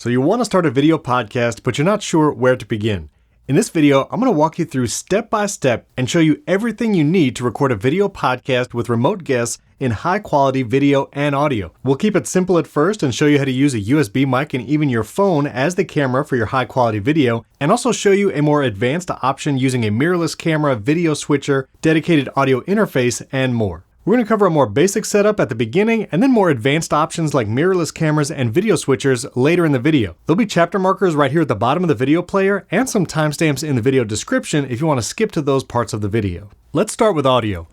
So you want to start a video podcast, but you're not sure where to begin. In this video, I'm going to walk you through step by step and show you everything you need to record a video podcast with remote guests in high quality video and audio. We'll keep it simple at first and show you how to use a USB mic and even your phone as the camera for your high quality video, and also show you a more advanced option using a mirrorless camera, video switcher, dedicated audio interface, and more. We're going to cover a more basic setup at the beginning and then more advanced options like mirrorless cameras and video switchers later in the video. There'll be chapter markers right here at the bottom of the video player and some timestamps in the video description if you want to skip to those parts of the video. Let's start with audio.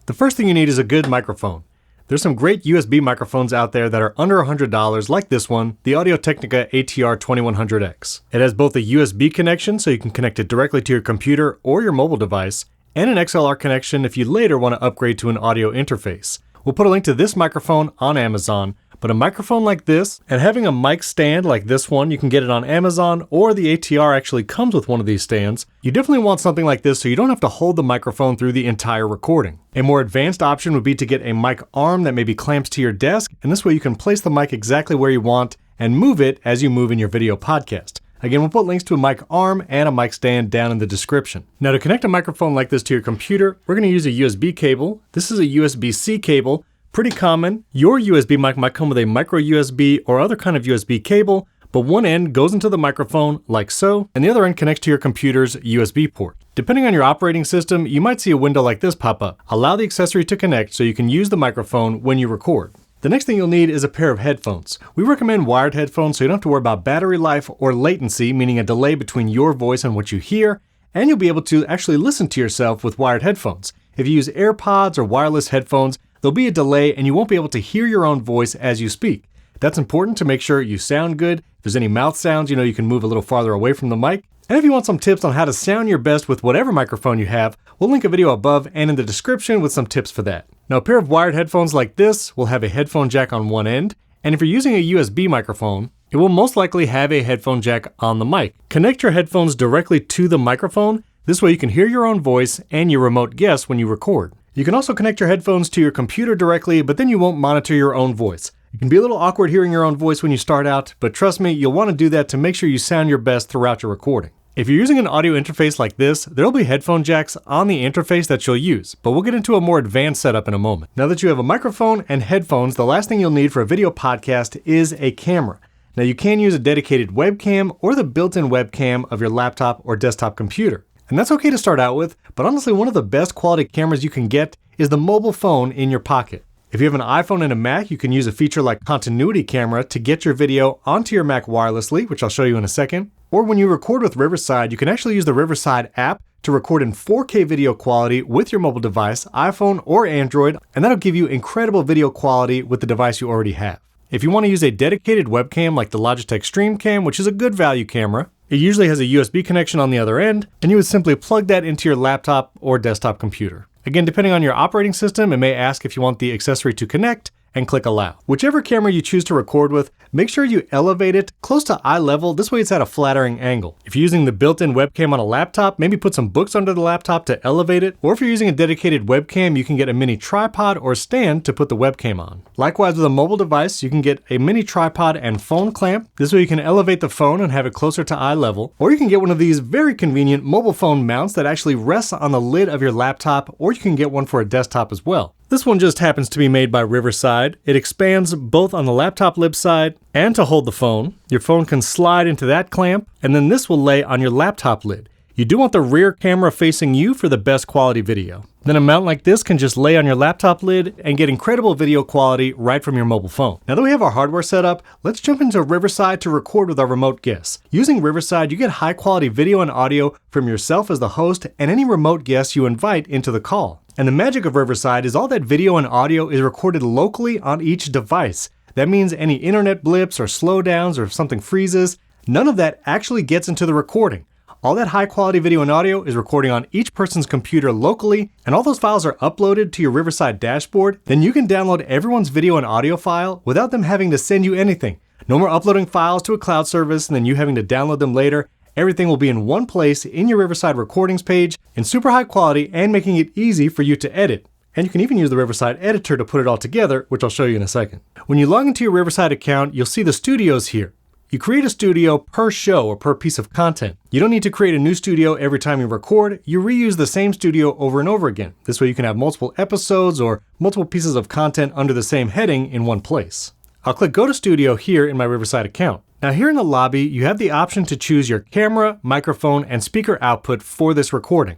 The first thing you need is a good microphone. There's some great USB microphones out there that are under $100 like this one, the Audio-Technica ATR 2100X. It has both a USB connection so you can connect it directly to your computer or your mobile device, and an XLR connection if you later want to upgrade to an audio interface. We'll put a link to this microphone on Amazon, but a microphone like this, and having a mic stand like this one, you can get it on Amazon, or the ATR actually comes with one of these stands. You definitely want something like this so you don't have to hold the microphone through the entire recording. A more advanced option would be to get a mic arm that maybe clamps to your desk, and this way you can place the mic exactly where you want and move it as you move in your video podcast. Again, we'll put links to a mic arm and a mic stand down in the description. Now, to connect a microphone like this to your computer, we're going to use a USB cable. This is a USB-C cable, pretty common. Your USB mic might come with a micro USB or other kind of USB cable, but one end goes into the microphone like so, and the other end connects to your computer's USB port. Depending on your operating system, you might see a window like this pop up. Allow the accessory to connect so you can use the microphone when you record. The next thing you'll need is a pair of headphones. We recommend wired headphones so you don't have to worry about battery life or latency, meaning a delay between your voice and what you hear, and you'll be able to actually listen to yourself with wired headphones. If you use AirPods or wireless headphones, there'll be a delay and you won't be able to hear your own voice as you speak. That's important to make sure you sound good. If there's any mouth sounds, you can move a little farther away from the mic. And if you want some tips on how to sound your best with whatever microphone you have, we'll link a video above and in the description with some tips for that. Now, a pair of wired headphones like this will have a headphone jack on one end, and if you're using a USB microphone, it will most likely have a headphone jack on the mic. Connect your headphones directly to the microphone. This way you can hear your own voice and your remote guests when you record. You can also connect your headphones to your computer directly, but then you won't monitor your own voice. It can be a little awkward hearing your own voice when you start out, but trust me, you'll want to do that to make sure you sound your best throughout your recording. If you're using an audio interface like this, there'll be headphone jacks on the interface that you'll use, but we'll get into a more advanced setup in a moment. Now that you have a microphone and headphones, the last thing you'll need for a video podcast is a camera. Now you can use a dedicated webcam or the built-in webcam of your laptop or desktop computer. And that's okay to start out with, but honestly one of the best quality cameras you can get is the mobile phone in your pocket. If you have an iPhone and a Mac, you can use a feature like Continuity Camera to get your video onto your Mac wirelessly, which I'll show you in a second. Or when you record with Riverside, you can actually use the Riverside app to record in 4K video quality with your mobile device, iPhone or Android, and that'll give you incredible video quality with the device you already have. If you want to use a dedicated webcam like the Logitech StreamCam, which is a good value camera, it usually has a USB connection on the other end, and you would simply plug that into your laptop or desktop computer. Again, depending on your operating system, it may ask if you want the accessory to connect, and click allow. Whichever camera you choose to record with, make sure you elevate it close to eye level, this way it's at a flattering angle. If you're using the built-in webcam on a laptop, maybe put some books under the laptop to elevate it, or if you're using a dedicated webcam, you can get a mini tripod or stand to put the webcam on. Likewise with a mobile device, you can get a mini tripod and phone clamp. This way you can elevate the phone and have it closer to eye level, or you can get one of these very convenient mobile phone mounts that actually rests on the lid of your laptop, or you can get one for a desktop as well. This one just happens to be made by Riverside. It expands both on the laptop lid side and to hold the phone. Your phone can slide into that clamp, and then this will lay on your laptop lid. You do want the rear camera facing you for the best quality video. Then a mount like this can just lay on your laptop lid and get incredible video quality right from your mobile phone. Now that we have our hardware set up, let's jump into Riverside to record with our remote guests. Using Riverside, you get high quality video and audio from yourself as the host and any remote guests you invite into the call. And the magic of Riverside is all that video and audio is recorded locally on each device. That means any internet blips or slowdowns or if something freezes, none of that actually gets into the recording. All that high quality video and audio is recording on each person's computer locally, and all those files are uploaded to your Riverside dashboard. Then you can download everyone's video and audio file without them having to send you anything. No more uploading files to a cloud service and then you having to download them later. Everything will be in one place in your Riverside recordings page in super high quality and making it easy for you to edit. And you can even use the Riverside Editor to put it all together, which I'll show you in a second. When you log into your Riverside account, you'll see the studios here. You create a studio per show or per piece of content. You don't need to create a new studio every time you record. You reuse the same studio over and over again. This way you can have multiple episodes or multiple pieces of content under the same heading in one place. I'll click Go to Studio here in my Riverside account. Now here in the lobby, you have the option to choose your camera, microphone, and speaker output for this recording.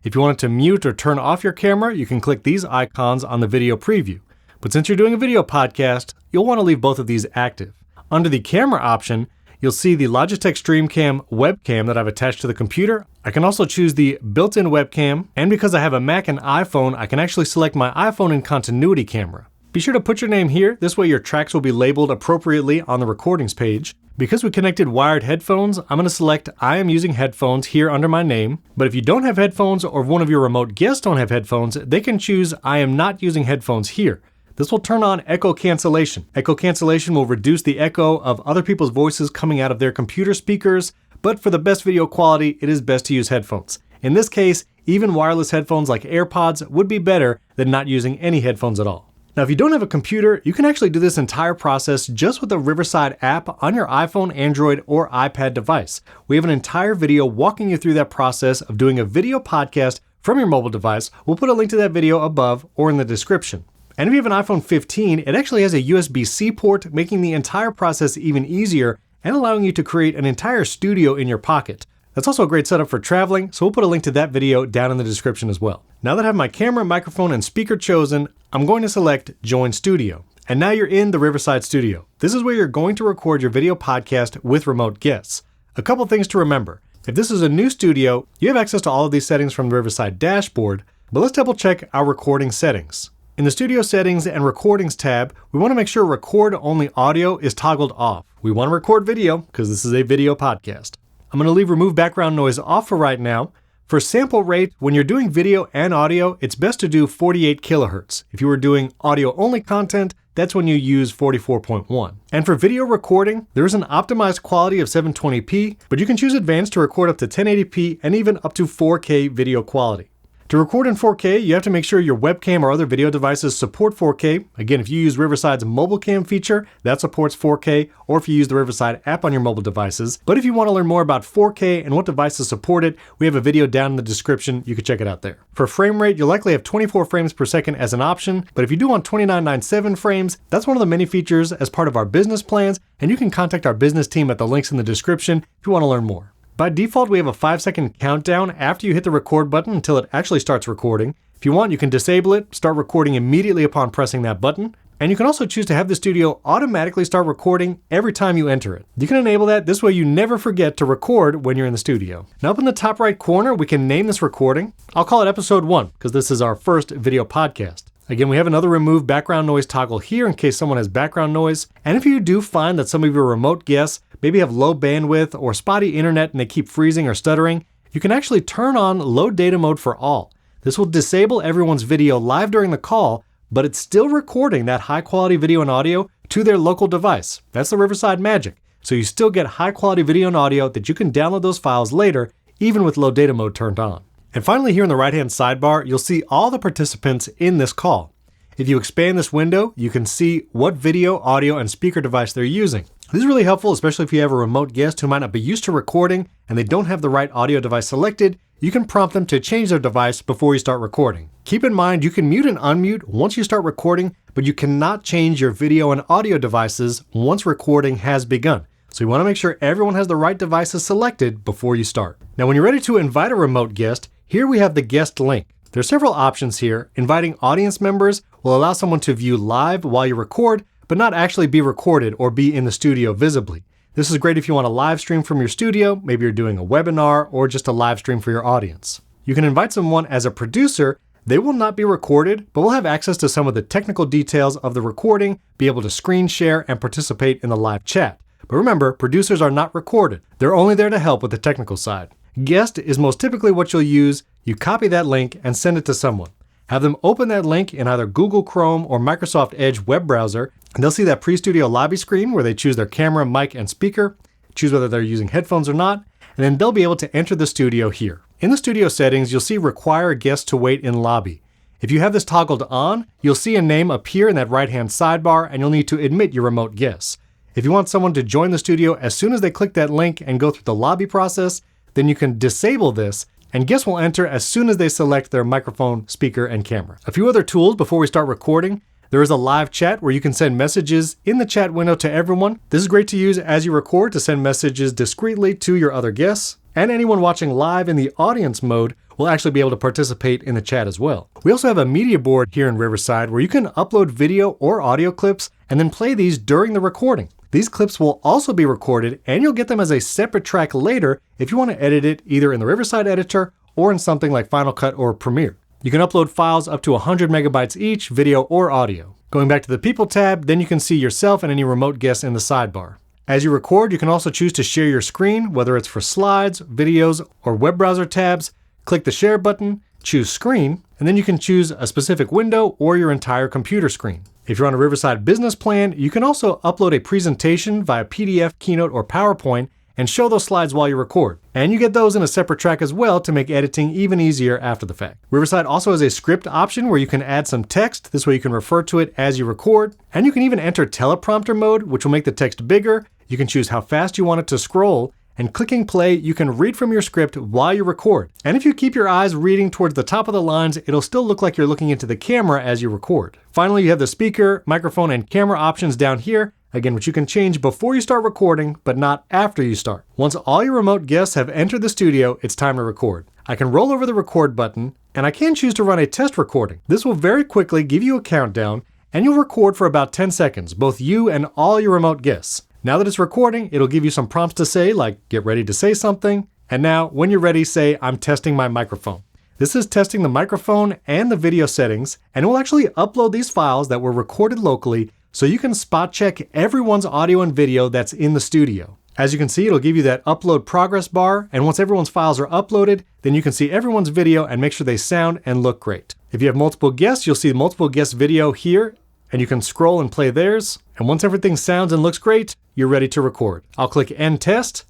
If you wanted to mute or turn off your camera, you can click these icons on the video preview. But since you're doing a video podcast, you'll want to leave both of these active. Under the camera option, you'll see the Logitech StreamCam webcam that I've attached to the computer. I can also choose the built-in webcam, and because I have a Mac and iPhone, I can actually select my iPhone in continuity camera. Be sure to put your name here, this way your tracks will be labeled appropriately on the recordings page. Because we connected wired headphones, I'm going to select I am using headphones here under my name, but if you don't have headphones or if one of your remote guests don't have headphones, they can choose I am not using headphones here. This will turn on echo cancellation. Echo cancellation will reduce the echo of other people's voices coming out of their computer speakers, but for the best video quality, it is best to use headphones. In this case, even wireless headphones like AirPods would be better than not using any headphones at all. Now, if you don't have a computer, you can actually do this entire process just with the Riverside app on your iPhone, Android, or iPad device. We have an entire video walking you through that process of doing a video podcast from your mobile device. We'll put a link to that video above or in the description. And if you have an iPhone 15, it actually has a USB-C port, making the entire process even easier and allowing you to create an entire studio in your pocket. That's also a great setup for traveling, so we'll put a link to that video down in the description as well. Now that I have my camera, microphone, and speaker chosen, I'm going to select Join Studio. And now you're in the Riverside Studio. This is where you're going to record your video podcast with remote guests. A couple things to remember. If this is a new studio, you have access to all of these settings from the Riverside dashboard, but let's double check our recording settings. In the Studio Settings and Recordings tab, we want to make sure Record Only Audio is toggled off. We want to record video because this is a video podcast. I'm going to leave Remove Background Noise off for right now. For sample rate, when you're doing video and audio, it's best to do 48 kilohertz. If you were doing audio-only content, that's when you use 44.1. And for video recording, there is an optimized quality of 720p, but you can choose advanced to record up to 1080p and even up to 4K video quality. To record in 4K, you have to make sure your webcam or other video devices support 4K. Again, if you use Riverside's mobile cam feature, that supports 4K, or if you use the Riverside app on your mobile devices. But if you want to learn more about 4K and what devices support it, we have a video down in the description. You can check it out there. For frame rate, you'll likely have 24 frames per second as an option, but if you do want 2997 frames, that's one of the many features as part of our business plans, and you can contact our business team at the links in the description if you want to learn more. By default, we have a 5-second countdown after you hit the record button until it actually starts recording. If you want, you can disable it, start recording immediately upon pressing that button. And you can also choose to have the studio automatically start recording every time you enter it. You can enable that, this way you never forget to record when you're in the studio. Now up in the top right corner, we can name this recording. I'll call it episode 1, because this is our first video podcast. Again, we have another remove background noise toggle here in case someone has background noise. And if you do find that some of your remote guests maybe have low bandwidth or spotty internet and they keep freezing or stuttering, you can actually turn on low data mode for all. This will disable everyone's video live during the call, but it's still recording that high quality video and audio to their local device. That's the Riverside magic. So you still get high quality video and audio that you can download those files later, even with low data mode turned on. And finally, here in the right-hand sidebar, you'll see all the participants in this call. If you expand this window, you can see what video, audio, and speaker device they're using. This is really helpful, especially if you have a remote guest who might not be used to recording and they don't have the right audio device selected. You can prompt them to change their device before you start recording. Keep in mind, you can mute and unmute once you start recording, but you cannot change your video and audio devices once recording has begun. So you want to make sure everyone has the right devices selected before you start. Now, when you're ready to invite a remote guest, here we have the guest link. There are several options here. Inviting audience members will allow someone to view live while you record, but not actually be recorded or be in the studio visibly. This is great if you want to live stream from your studio, maybe you're doing a webinar or just a live stream for your audience. You can invite someone as a producer. They will not be recorded, but will have access to some of the technical details of the recording, be able to screen share and participate in the live chat. But remember, producers are not recorded. They're only there to help with the technical side. Guest is most typically what you'll use. You copy that link and send it to someone. Have them open that link in either Google Chrome or Microsoft Edge web browser, and they'll see that pre-studio lobby screen where they choose their camera, mic, and speaker, choose whether they're using headphones or not, and then they'll be able to enter the studio here. In the studio settings, you'll see Require Guest to Wait in Lobby. If you have this toggled on, you'll see a name appear in that right-hand sidebar, and you'll need to admit your remote guests. If you want someone to join the studio as soon as they click that link and go through the lobby process, then you can disable this, and guests will enter as soon as they select their microphone, speaker, and camera. A few other tools before we start recording. There is a live chat where you can send messages in the chat window to everyone. This is great to use as you record to send messages discreetly to your other guests. And anyone watching live in the audience mode will actually be able to participate in the chat as well. We also have a media board here in Riverside where you can upload video or audio clips and then play these during the recording. These clips will also be recorded and you'll get them as a separate track later if you want to edit it either in the Riverside Editor or in something like Final Cut or Premiere. You can upload files up to 100 megabytes each, video or audio. Going back to the People tab, then you can see yourself and any remote guests in the sidebar. As you record, you can also choose to share your screen, whether it's for slides, videos, or web browser tabs. Click the Share button, choose Screen, and then you can choose a specific window or your entire computer screen. If you're on a Riverside business plan, you can also upload a presentation via PDF, Keynote, or PowerPoint and show those slides while you record. And you get those in a separate track as well to make editing even easier after the fact. Riverside also has a script option where you can add some text. This way you can refer to it as you record. And you can even enter teleprompter mode, which will make the text bigger. You can choose how fast you want it to scroll. And clicking play, you can read from your script while you record. And if you keep your eyes reading towards the top of the lines, it'll still look like you're looking into the camera as you record. Finally, you have the speaker, microphone, and camera options down here. Again, which you can change before you start recording, but not after you start. Once all your remote guests have entered the studio, it's time to record. I can roll over the record button, and I can choose to run a test recording. This will very quickly give you a countdown, and you'll record for about 10 seconds, both you and all your remote guests. Now that it's recording, it'll give you some prompts to say, like get ready to say something. And now, when you're ready, say, I'm testing my microphone. This is testing the microphone and the video settings, and it will actually upload these files that were recorded locally so you can spot check everyone's audio and video that's in the studio. As you can see, it'll give you that upload progress bar, and once everyone's files are uploaded, then you can see everyone's video and make sure they sound and look great. If you have multiple guests, you'll see multiple guest video here, and you can scroll and play theirs. And once everything sounds and looks great, you're ready to record. I'll click End Test,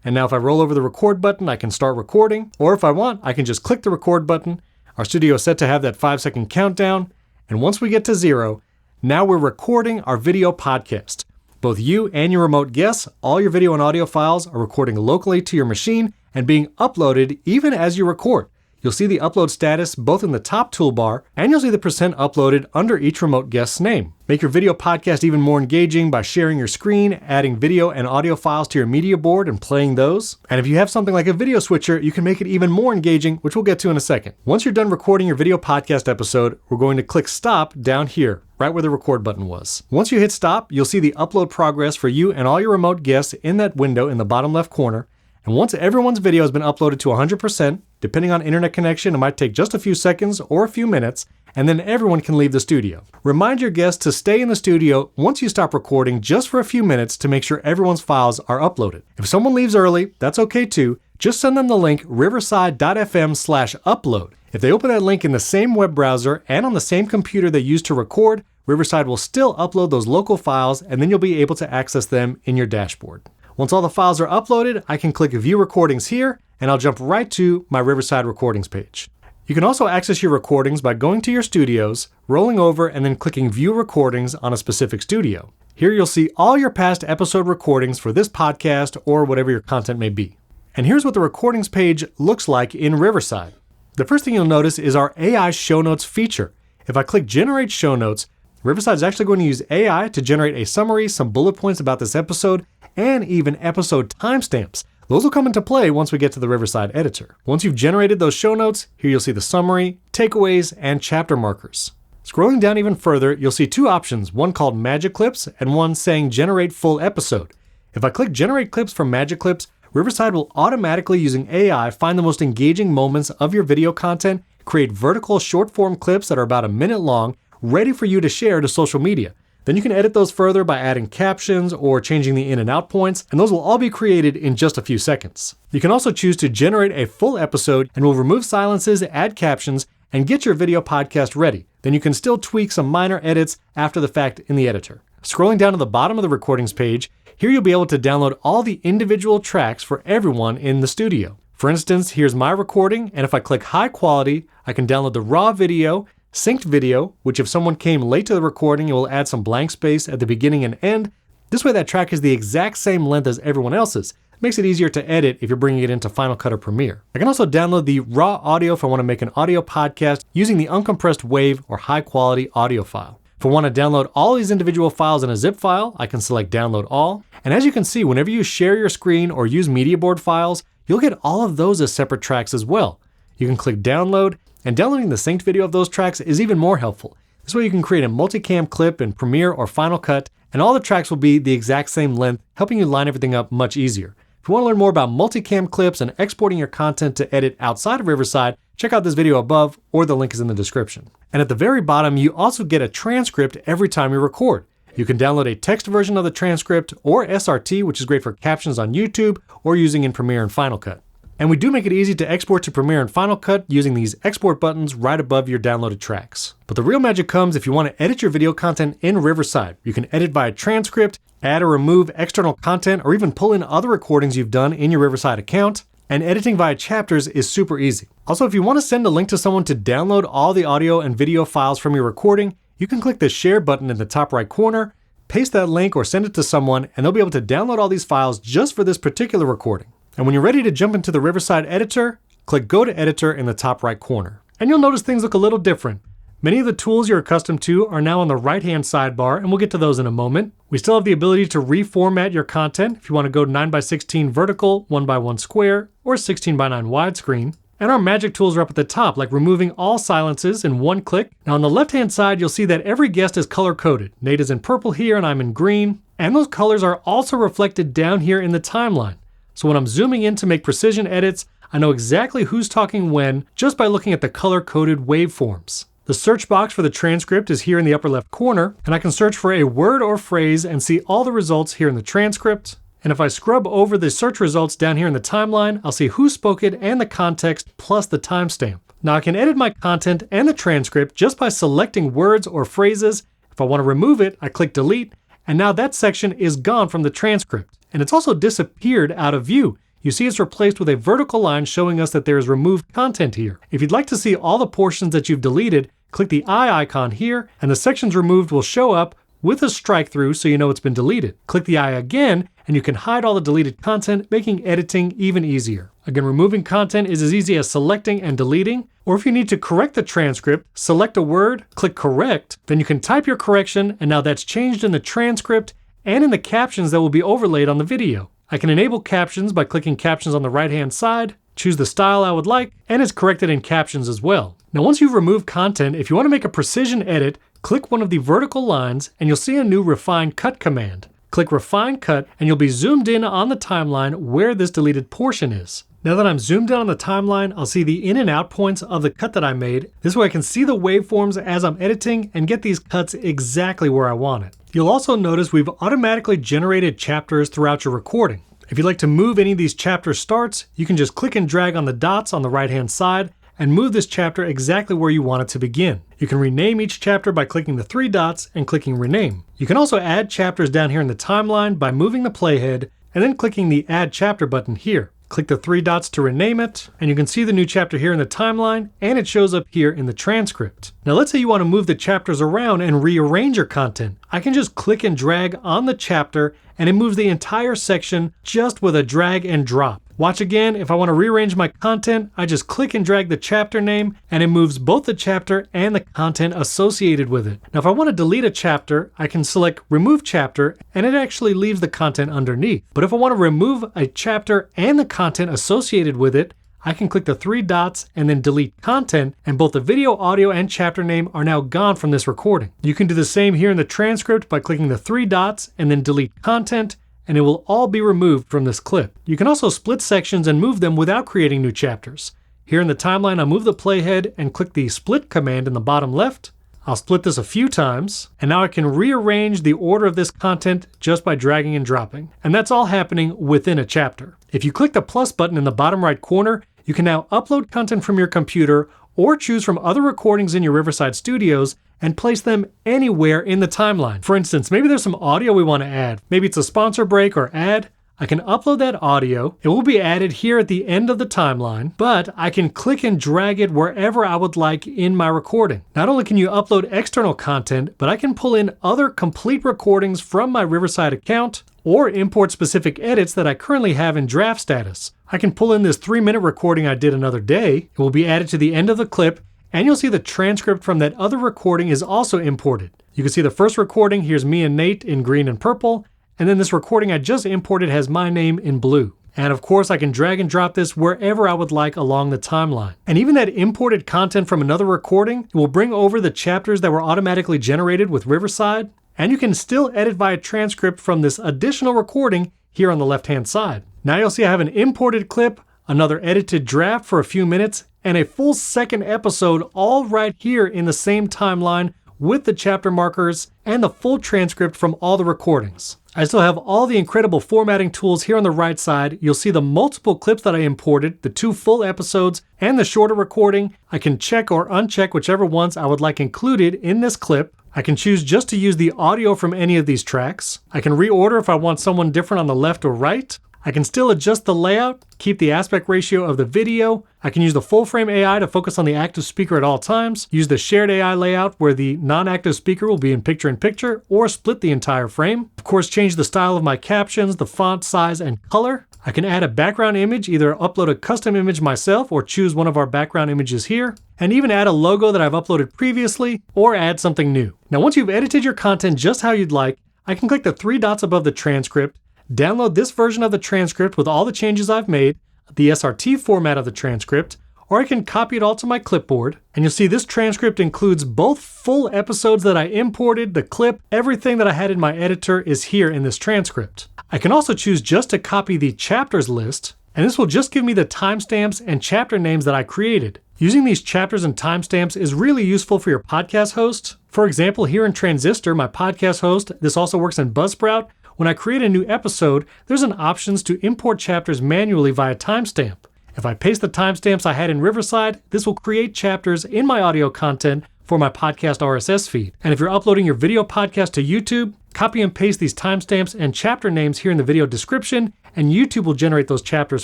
and now if I roll over the record button, I can start recording, or if I want, I can just click the record button. Our studio is set to have that 5-second countdown, and once we get to 0, now we're recording our video podcast. Both you and your remote guests, all your video and audio files are recording locally to your machine and being uploaded even as you record. You'll see the upload status both in the top toolbar, and you'll see the percent uploaded under each remote guest's name. Make your video podcast even more engaging by sharing your screen, adding video and audio files to your media board and playing those. And if you have something like a video switcher, you can make it even more engaging, which we'll get to in a second. Once you're done recording your video podcast episode, we're going to click Stop down here, right where the record button was. Once you hit stop, you'll see the upload progress for you and all your remote guests in that window in the bottom left corner. And once everyone's video has been uploaded to 100%, depending on internet connection, it might take just a few seconds or a few minutes, and then everyone can leave the studio. Remind your guests to stay in the studio once you stop recording just for a few minutes to make sure everyone's files are uploaded. If someone leaves early, that's okay too. Just send them the link riverside.fm/upload. If they open that link in the same web browser and on the same computer they used to record, Riverside will still upload those local files, and then you'll be able to access them in your dashboard. Once all the files are uploaded, I can click View Recordings here, and I'll jump right to my Riverside Recordings page. You can also access your recordings by going to your studios, rolling over, and then clicking View Recordings on a specific studio. Here you'll see all your past episode recordings for this podcast or whatever your content may be. And here's what the recordings page looks like in Riverside. The first thing you'll notice is our AI Show Notes feature. If I click Generate Show Notes, Riverside is actually going to use AI to generate a summary, some bullet points about this episode, and even episode timestamps. Those will come into play once we get to the Riverside Editor. Once you've generated those show notes, here you'll see the summary, takeaways, and chapter markers. Scrolling down even further, you'll see two options, one called Magic Clips and one saying Generate Full Episode. If I click Generate Clips from Magic Clips, Riverside will automatically, using AI, find the most engaging moments of your video content, create vertical short-form clips that are about a minute long, ready for you to share to social media. Then you can edit those further by adding captions or changing the in and out points, and those will all be created in just a few seconds. You can also choose to generate a full episode, and will remove silences, add captions, and get your video podcast ready. Then you can still tweak some minor edits after the fact in the editor. Scrolling down to the bottom of the recordings page, here you'll be able to download all the individual tracks for everyone in the studio. For instance, here's my recording, and if I click high quality, I can download the raw video, synced video, which if someone came late to the recording, it will add some blank space at the beginning and end. This way that track is the exact same length as everyone else's. It makes it easier to edit if you're bringing it into Final Cut or Premiere. I can also download the raw audio if I want to make an audio podcast using the uncompressed WAV or high quality audio file. If I want to download all these individual files in a zip file, I can select download all. And as you can see, whenever you share your screen or use media board files, you'll get all of those as separate tracks as well. You can click download, and downloading the synced video of those tracks is even more helpful. This way you can create a multicam clip in Premiere or Final Cut, and all the tracks will be the exact same length, helping you line everything up much easier. If you want to learn more about multicam clips and exporting your content to edit outside of Riverside, check out this video above, or the link is in the description. And at the very bottom, you also get a transcript every time you record. You can download a text version of the transcript or SRT, which is great for captions on YouTube or using in Premiere and Final Cut. And we do make it easy to export to Premiere and Final Cut using these export buttons right above your downloaded tracks. But the real magic comes if you want to edit your video content in Riverside. You can edit via transcript, add or remove external content, or even pull in other recordings you've done in your Riverside account. And editing via chapters is super easy. Also, if you want to send a link to someone to download all the audio and video files from your recording, you can click the share button in the top right corner, paste that link or send it to someone, and they'll be able to download all these files just for this particular recording. And when you're ready to jump into the Riverside Editor, click Go to Editor in the top right corner. And you'll notice things look a little different. Many of the tools you're accustomed to are now on the right-hand sidebar, and we'll get to those in a moment. We still have the ability to reformat your content if you want to go 9x16 vertical, 1x1 square, or 16x9 widescreen. And our magic tools are up at the top, like removing all silences in one click. Now on the left-hand side, you'll see that every guest is color-coded. Nate is in purple here, and I'm in green. And those colors are also reflected down here in the timeline. So when I'm zooming in to make precision edits, I know exactly who's talking when just by looking at the color-coded waveforms. The search box for the transcript is here in the upper left corner, and I can search for a word or phrase and see all the results here in the transcript. And if I scrub over the search results down here in the timeline, I'll see who spoke it and the context plus the timestamp. Now I can edit my content and the transcript just by selecting words or phrases. If I want to remove it, I click delete, and now that section is gone from the transcript. And it's also disappeared out of view. You see it's replaced with a vertical line showing us that there is removed content here. If you'd like to see all the portions that you've deleted, click the eye icon here, and the sections removed will show up with a strike through so you know it's been deleted. Click the eye again, and you can hide all the deleted content, making editing even easier. Again, removing content is as easy as selecting and deleting, or if you need to correct the transcript, select a word, click correct, then you can type your correction, and now that's changed in the transcript and in the captions that will be overlaid on the video. I can enable captions by clicking captions on the right-hand side, choose the style I would like, and it's corrected in captions as well. Now once you've removed content, if you want to make a precision edit, click one of the vertical lines and you'll see a new Refine Cut command. Click Refine Cut and you'll be zoomed in on the timeline where this deleted portion is. Now that I'm zoomed in on the timeline, I'll see the in and out points of the cut that I made. This way I can see the waveforms as I'm editing and get these cuts exactly where I want it. You'll also notice we've automatically generated chapters throughout your recording. If you'd like to move any of these chapter starts, you can just click and drag on the dots on the right-hand side and move this chapter exactly where you want it to begin. You can rename each chapter by clicking the three dots and clicking Rename. You can also add chapters down here in the timeline by moving the playhead and then clicking the Add Chapter button here. Click the three dots to rename it, and you can see the new chapter here in the timeline, and it shows up here in the transcript. Now let's say you want to move the chapters around and rearrange your content. I can just click and drag on the chapter, and it moves the entire section just with a drag and drop. Watch again, if I want to rearrange my content, I just click and drag the chapter name, and it moves both the chapter and the content associated with it. Now if I want to delete a chapter, I can select Remove Chapter, and it actually leaves the content underneath. But if I want to remove a chapter and the content associated with it, I can click the three dots and then delete content, and both the video, audio, and chapter name are now gone from this recording. You can do the same here in the transcript by clicking the three dots and then delete content, and it will all be removed from this clip. You can also split sections and move them without creating new chapters. Here in the timeline, I'll move the playhead and click the split command in the bottom left. I'll split this a few times, and now I can rearrange the order of this content just by dragging and dropping. And that's all happening within a chapter. If you click the plus button in the bottom right corner, you can now upload content from your computer or choose from other recordings in your Riverside studios and place them anywhere in the timeline. For instance, maybe there's some audio we want to add. Maybe it's a sponsor break or ad. I can upload that audio. It will be added here at the end of the timeline, but I can click and drag it wherever I would like in my recording. Not only can you upload external content, but I can pull in other complete recordings from my Riverside account or import specific edits that I currently have in draft status. I can pull in this 3-minute recording I did another day. It will be added to the end of the clip, and you'll see the transcript from that other recording is also imported. You can see the first recording, here's me and Nate in green and purple, and then this recording I just imported has my name in blue. And of course I can drag and drop this wherever I would like along the timeline. And even that imported content from another recording will bring over the chapters that were automatically generated with Riverside, and you can still edit via transcript from this additional recording here on the left-hand side. Now you'll see I have an imported clip, another edited draft for a few minutes, and a full second episode all right here in the same timeline with the chapter markers and the full transcript from all the recordings. I still have all the incredible formatting tools here on the right side. You'll see the multiple clips that I imported, the 2 full episodes, and the shorter recording. I can check or uncheck whichever ones I would like included in this clip. I can choose just to use the audio from any of these tracks. I can reorder if I want someone different on the left or right. I can still adjust the layout, keep the aspect ratio of the video. I can use the full frame AI to focus on the active speaker at all times, use the shared AI layout where the non-active speaker will be in picture, or split the entire frame. Of course, change the style of my captions, the font size, and color. I can add a background image, either upload a custom image myself or choose one of our background images here, and even add a logo that I've uploaded previously, or add something new. Now, once you've edited your content just how you'd like, I can click the 3 dots above the transcript, download this version of the transcript with all the changes I've made, the SRT format of the transcript, or I can copy it all to my clipboard. And you'll see this transcript includes both full episodes that I imported, the clip, everything that I had in my editor is here in this transcript. I can also choose just to copy the chapters list, and this will just give me the timestamps and chapter names that I created. Using these chapters and timestamps is really useful for your podcast host. For example, here in Transistor, my podcast host, this also works in Buzzsprout. When I create a new episode, there's an options to import chapters manually via timestamp. If I paste the timestamps I had in Riverside, this will create chapters in my audio content for my podcast RSS feed. And if you're uploading your video podcast to YouTube, copy and paste these timestamps and chapter names here in the video description, and YouTube will generate those chapters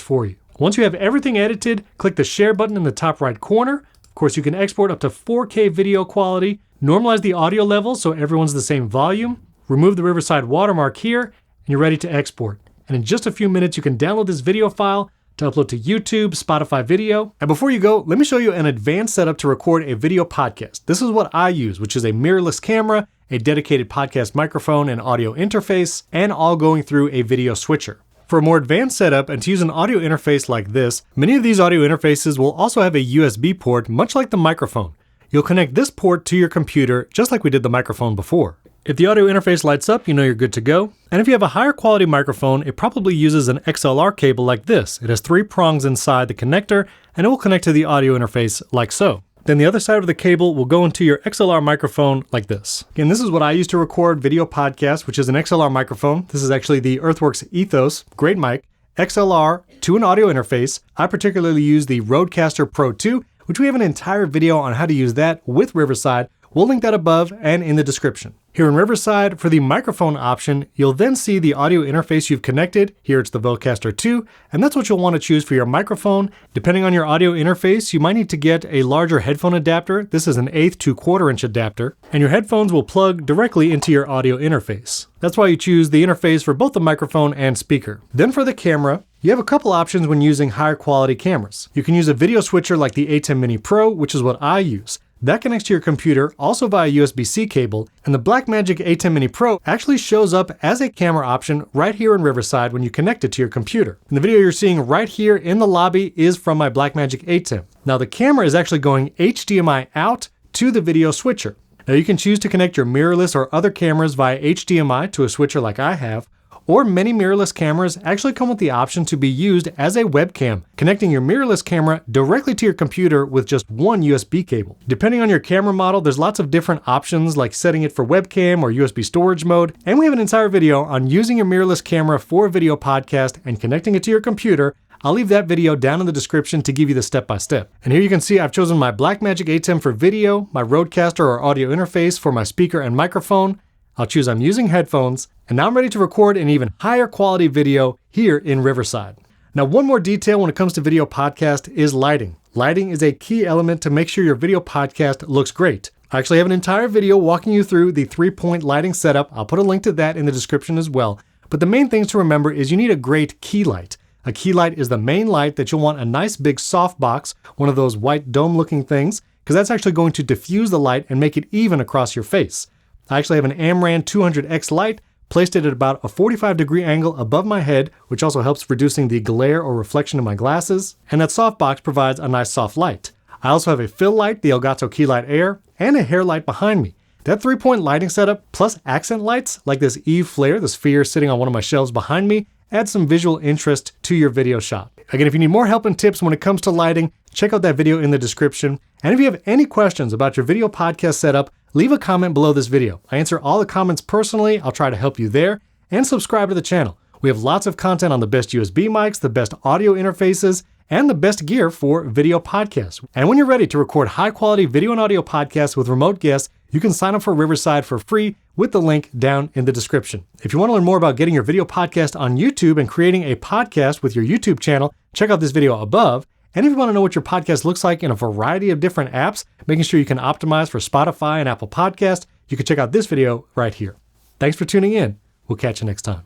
for you. Once you have everything edited, click the share button in the top right corner. Of course, you can export up to 4K video quality, normalize the audio level so everyone's the same volume, remove the Riverside watermark here, and you're ready to export. And in just a few minutes, you can download this video file to upload to YouTube, Spotify video. And before you go, let me show you an advanced setup to record a video podcast. This is what I use, which is a mirrorless camera, a dedicated podcast microphone and audio interface, and all going through a video switcher. For a more advanced setup and to use an audio interface like this, many of these audio interfaces will also have a USB port, much like the microphone. You'll connect this port to your computer, just like we did the microphone before. If the audio interface lights up, you know you're good to go. And if you have a higher quality microphone, it probably uses an XLR cable like this. It has 3 prongs inside the connector, and it will connect to the audio interface like so. Then the other side of the cable will go into your XLR microphone like this. Again, this is what I use to record video podcasts, which is an XLR microphone. This is actually the Earthworks Ethos, great mic, XLR to an audio interface. I particularly use the RODECaster Pro 2, which we have an entire video on how to use that with Riverside. We'll link that above and in the description. Here in Riverside, for the microphone option, you'll then see the audio interface you've connected. Here it's the RODECaster 2, and that's what you'll want to choose for your microphone. Depending on your audio interface, you might need to get a larger headphone adapter. This is an 1/8 to 1/4 inch adapter, and your headphones will plug directly into your audio interface. That's why you choose the interface for both the microphone and speaker. Then for the camera, you have a couple options when using higher quality cameras. You can use a video switcher like the A10 Mini Pro, which is what I use. That connects to your computer, also via USB-C cable, and the Blackmagic A10 Mini Pro actually shows up as a camera option right here in Riverside when you connect it to your computer. And the video you're seeing right here in the lobby is from my Blackmagic A10. Now the camera is actually going HDMI out to the video switcher. Now you can choose to connect your mirrorless or other cameras via HDMI to a switcher like I have, or many mirrorless cameras actually come with the option to be used as a webcam, connecting your mirrorless camera directly to your computer with just one USB cable. Depending on your camera model, there's lots of different options like setting it for webcam or USB storage mode, and we have an entire video on using your mirrorless camera for a video podcast and connecting it to your computer. I'll leave that video down in the description to give you the step-by-step. And here you can see I've chosen my Blackmagic A10 for video, my RODECaster or audio interface for my speaker and microphone. I'll choose I'm using headphones, and now I'm ready to record an even higher quality video here in Riverside. Now, one more detail when it comes to video podcast is lighting. Lighting is a key element to make sure your video podcast looks great. I actually have an entire video walking you through the 3-point lighting setup. I'll put a link to that in the description as well. But the main things to remember is you need a great key light. A key light is the main light that you'll want a nice big softbox, one of those white dome looking things, because that's actually going to diffuse the light and make it even across your face. I actually have an Amran 200X light, placed it at about a 45-degree angle above my head, which also helps reducing the glare or reflection in my glasses, and that softbox provides a nice soft light. I also have a fill light, the Elgato Key Light Air, and a hair light behind me. That 3-point lighting setup plus accent lights, like this Eve flare, the sphere sitting on one of my shelves behind me, add some visual interest to your video shot. Again, if you need more help and tips when it comes to lighting, check out that video in the description. And if you have any questions about your video podcast setup, leave a comment below this video. I answer all the comments personally. I'll try to help you there. And subscribe to the channel. We have lots of content on the best USB mics, the best audio interfaces, and the best gear for video podcasts. And when you're ready to record high-quality video and audio podcasts with remote guests, you can sign up for Riverside for free with the link down in the description. If you want to learn more about getting your video podcast on YouTube and creating a podcast with your YouTube channel, check out this video above. And if you want to know what your podcast looks like in a variety of different apps, making sure you can optimize for Spotify and Apple Podcasts, you can check out this video right here. Thanks for tuning in. We'll catch you next time.